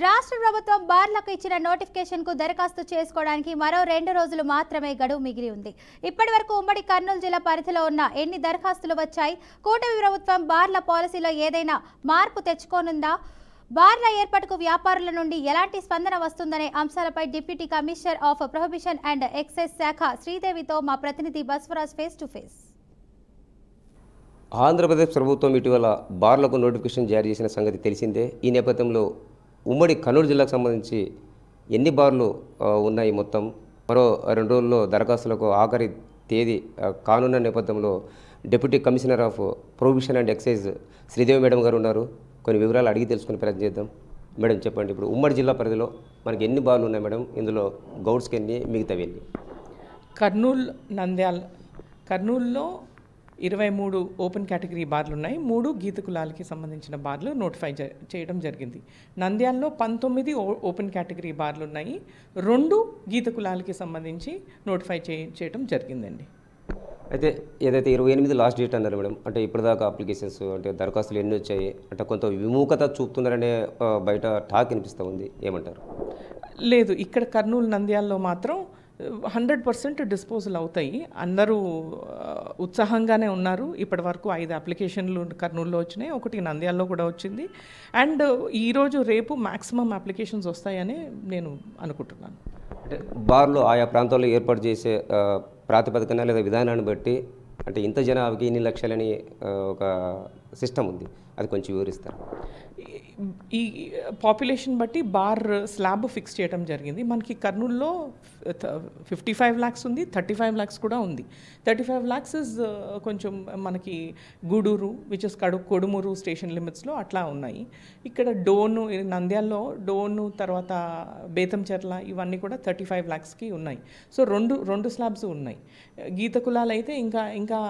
రాష్ట్ర ప్రభుత్వం బార్లకు ఇచ్చిన నోటిఫికేషన్కు దరఖాస్తు చేసుకోవడానికి మరో 2 రోజులు మాత్రమే గడువు మిగిలి ఉంది. ఇప్పటివరకు ఉమ్మడి కర్నూలు జిల్లా పరిధిలో ఉన్న ఎన్ని దరఖాస్తులు వచ్చాయి? కూటమి ప్రభుత్వం బార్ల పాలసీలో ఏదైనా మార్పు తెచ్చుకోనుందా? బార్ల ఏర్పాటుకు వ్యాపారుల నుండి ఎలాంటి స్పందన వస్తుందనే అంశాలపై deputy commissioner of prohibition and excise శాఖ శ్రీదేవితో మా ప్రతినిధి Baswaraj face to face. Andhra Pradesh ప్రభుత్వం ఇటీవల బార్లకు నోటిఫికేషన్ జారీ చేసిన సంగతి తెలిసిందే. ఈ నేపథ్యంలో ఉమ్మడి కర్నూలు జిల్లాకు సంబంధించి ఎన్ని బార్లు ఉన్నాయి మొత్తం మరో 2 రోజుల్లో దరఖాస్తులకు ఆఖరి తేదీ కానున్న నేపథ్యంలో deputy commissioner of prohibition and excise Sridevi madam గారు ఉన్నారు. కొన్ని వివరాలు అడిగి తెలుసుకునే ప్రయత్నం చేద్దాం. మేడం చెప్పండి, ఇప్పుడు ఉమ్మడి జిల్లా పరిధిలో మనకి ఎన్ని బార్లు ఉన్నాయి మేడం? ఇందులో గౌడ్స్కి ఎన్ని, మిగతావి ఎన్ని? కర్నూలు, నంద్యాల. కర్నూలులో 23 ఓపెన్ కేటగిరీ బార్లు ఉన్నాయి. 3 గీత కులాలకి సంబంధించిన బార్లు నోటిఫై చేయడం జరిగింది. నంద్యాలలో 19 ఓపెన్ కేటగిరీ బార్లు ఉన్నాయి. 2 గీత కులాలకి సంబంధించి నోటిఫై చేయడం జరిగిందండి. అయితే ఏదైతే 28 లాస్ట్ డేట్ అన్నారు మేడం, అంటే ఇప్పటిదాకా అప్లికేషన్స్ అంటే దరఖాస్తులు ఎన్ని వచ్చాయి అంటే కొంత విముఖత చూపుతున్నారనే బయట టాక్ వినిపిస్తూ ఉంది, ఏమంటారు? లేదు, ఇక్కడ కర్నూలు, నంద్యాలలో మాత్రం 100% డిస్పోజల్ అవుతాయి. అందరూ ఉత్సాహంగానే ఉన్నారు. ఇప్పటి వరకు 5 అప్లికేషన్లు కర్నూలులో వచ్చినాయి, 1 నంద్యాలలో కూడా వచ్చింది. అండ్ ఈరోజు రేపు మ్యాక్సిమం అప్లికేషన్స్ వస్తాయని నేను అనుకుంటున్నాను. అంటే బార్లు ఆయా ప్రాంతాల్లో ఏర్పాటు చేసే ప్రాతిపదికన లేదా విధానాన్ని బట్టి అంటే ఇంత జనాభాకి ఇన్ని లక్షలని ఒక సిస్టమ్ ఉంది, అది కొంచెం వివరిస్తారు. ఈ పాపులేషన్ బట్టి బార్ స్లాబ్ ఫిక్స్ చేయడం జరిగింది. మనకి కర్నూలులో 55 lakhs ఉంది, 35 lakhs కూడా ఉంది. 35 lakhs ఇస్ కొంచెం మనకి Gudur which is Kodumuru station లిమిట్స్లో అట్లా ఉన్నాయి. ఇక్కడ డోను, నంద్యాలలో డోను, తర్వాత బేతంచెర్ల ఇవన్నీ కూడా 35 lakhsకి ఉన్నాయి. సో రెండు స్లాబ్స్ ఉన్నాయి. గీత కులాలు అయితే ఇంకా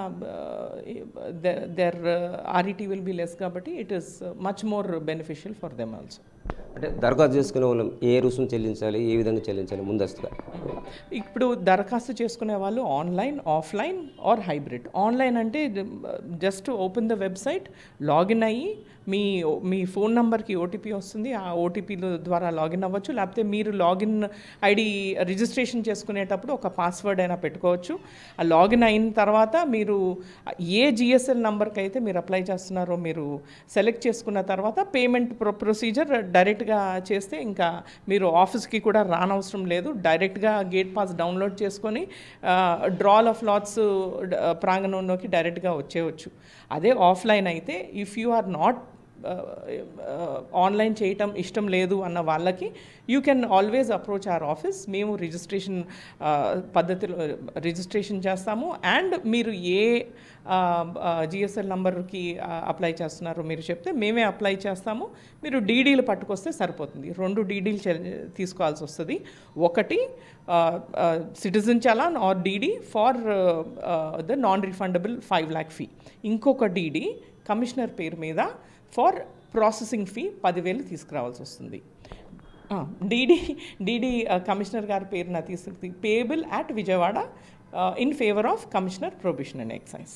there RET will be less కాబట్టి it is much more beneficial for them also. అంటే దరఖాస్తు చేసుకునే వాళ్ళం ఏ రుసుము చెల్లించాలి, ఏ విధంగా చెల్లించాలి ముందస్తుగా? ఇప్పుడు దరఖాస్తు చేసుకునే వాళ్ళు online, offline or hybrid. Online అంటే just open the website, login అయ్యి మీ ఫోన్ నెంబర్కి ఓటీపీ వస్తుంది, ఆ ఓటీపీ ద్వారా లాగిన్ అవ్వచ్చు. లేకపోతే మీరు లాగిన్ ఐడి రిజిస్ట్రేషన్ చేసుకునేటప్పుడు ఒక పాస్వర్డ్ అయినా పెట్టుకోవచ్చు. ఆ లాగిన్ అయిన తర్వాత మీరు ఏ జిఎస్ఎల్ నెంబర్కి అయితే మీరు అప్లై చేస్తున్నారో మీరు సెలెక్ట్ చేసుకున్న తర్వాత పేమెంట్ ప్రొసీజర్ డైరెక్ట్గా చేస్తే ఇంకా మీరు ఆఫీస్కి కూడా రానవసరం లేదు. డైరెక్ట్గా గేట్ పాస్ డౌన్లోడ్ చేసుకొని డ్రాల్ ఆఫ్ లాట్స్ ప్రాంగణంలోకి డైరెక్ట్గా వచ్చేయచ్చు. అదే ఆఫ్లైన్ అయితే if you are not online చేయటం ఇష్టం లేదు అన్న వాళ్ళకి you can always approach our office. మేము రిజిస్ట్రేషన్ పద్ధతిలో రిజిస్ట్రేషన్ చేస్తాము. అండ్ మీరు ఏ జిఎస్ఎల్ నంబర్కి అప్లై చేస్తున్నారో మీరు చెప్తే మేమే అప్లై చేస్తాము. మీరు డీడీలు పట్టుకొస్తే సరిపోతుంది. 2 డీడీలు తీసుకోవాల్సి వస్తుంది. ఒకటి citizen challan or DD for the non refundable 5 lakh fee. ఇంకొక డీడీ కమిషనర్ పేరు మీద ఫర్ ప్రాసెసింగ్ ఫీ 10,000 తీసుకురావాల్సి వస్తుంది. డీడీ కమిషనర్ గారి పేరున తీసుకు payable at Vijayawada in favour of commissioner prohibition and excise.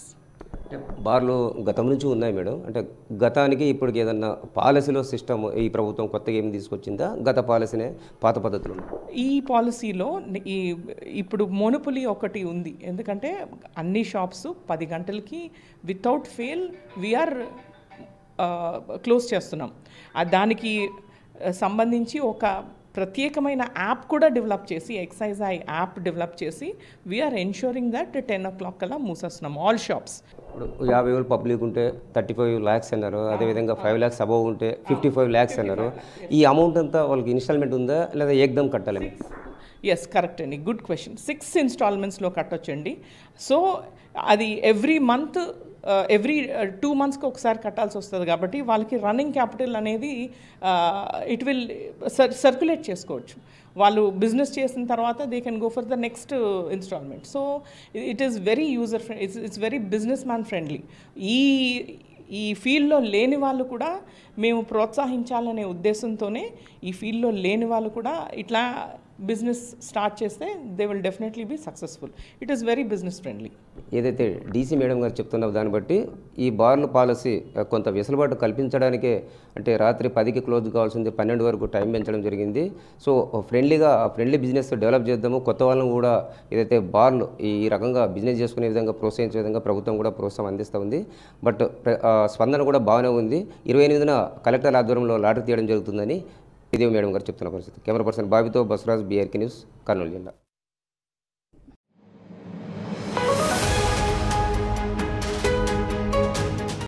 అంటే బార్లు గతం నుంచి ఉన్నాయి మేడం, అంటే గతానికి ఇప్పటికి ఏదన్నా పాలసీలో సిస్టమ్ ఈ ప్రభుత్వం కొత్తగా ఏమి తీసుకొచ్చిందా? గత పాలసీనే పాత పద్ధతులు ఈ పాలసీలో ఇప్పుడు మోనోపొలీ ఒకటి ఉంది. ఎందుకంటే అన్ని షాప్స్ 10 గంటలకి వితౌట్ ఫెయిల్ వీఆర్ క్లోజ్ చేస్తున్నాం. దానికి సంబంధించి ఒక ప్రత్యేకమైన యాప్ కూడా డెవలప్ చేసి, ఎక్సైజ్ ఐ యాప్ డెవలప్ చేసి వీఆర్ ఎన్ష్యూరింగ్ దట్ 10 o'clock కల్లా మూసేస్తున్నాం ఆల్ షాప్స్. ఇప్పుడు 50,000 పబ్లిక్ ఉంటే 35 lakhs అన్నారు, అదేవిధంగా 5 lakhs అబౌవ్ ఉంటే 55 lakhs అన్నారు. ఈ అమౌంట్ అంతా వాళ్ళకి ఇన్స్టాల్మెంట్ ఉందా లేదా ఏకదం కట్టాలి? ఎస్, కరెక్ట్ అండి, గుడ్ క్వశ్చన్. 6 installmentsలో కట్టొచ్చండి. సో అది ఎవ్రీ మంత్ ఎవ్రీ 2 monthsకి ఒకసారి కట్టాల్సి వస్తుంది కాబట్టి వాళ్ళకి రన్నింగ్ క్యాపిటల్ అనేది ఇట్ విల్ సర్క్యులేట్ చేసుకోవచ్చు. వాళ్ళు బిజినెస్ చేసిన తర్వాత they can go for the next instalment. So it is very user friendly, it's very businessman friendly. ఈ ఫీల్డ్లో లేని వాళ్ళు కూడా మేము ప్రోత్సహించాలనే ఉద్దేశంతోనే ఈ ఫీల్డ్లో లేని వాళ్ళు కూడా ఇట్లా బిజినెస్ స్టార్ట్ చేస్తే they will definitely be successful. It is very business friendly. ఏదైతే డీసీ మేడం గారు చెప్తున్న దాన్ని బట్టి ఈ బార్ల పాలసీ కొంత వెసులుబాటు కల్పించడానికే, అంటే రాత్రి 10కి క్లోజ్ కావాల్సింది 12 వరకు టైం పెంచడం జరిగింది. సో ఫ్రెండ్లీ బిజినెస్ డెవలప్ చేద్దాము, కొత్త వాళ్ళని కూడా ఏదైతే బార్లు ఈ రకంగా బిజినెస్ చేసుకునే విధంగా ప్రోత్సహించే విధంగా ప్రభుత్వం కూడా ప్రోత్సాహం అందిస్తూ ఉంది. బట్ స్పందన కూడా బాగానే ఉంది. 28న కలెక్టర్ ఆధ్వర్యంలో లాటరీ తీయడం జరుగుతుందని శ్రీదేవి మేడం గారు చెప్తున్న పరిస్థితి. కెమెరా పర్సన్ బాబితో బసవరాజ్, BRK న్యూస్, కర్నూలు జిల్లా.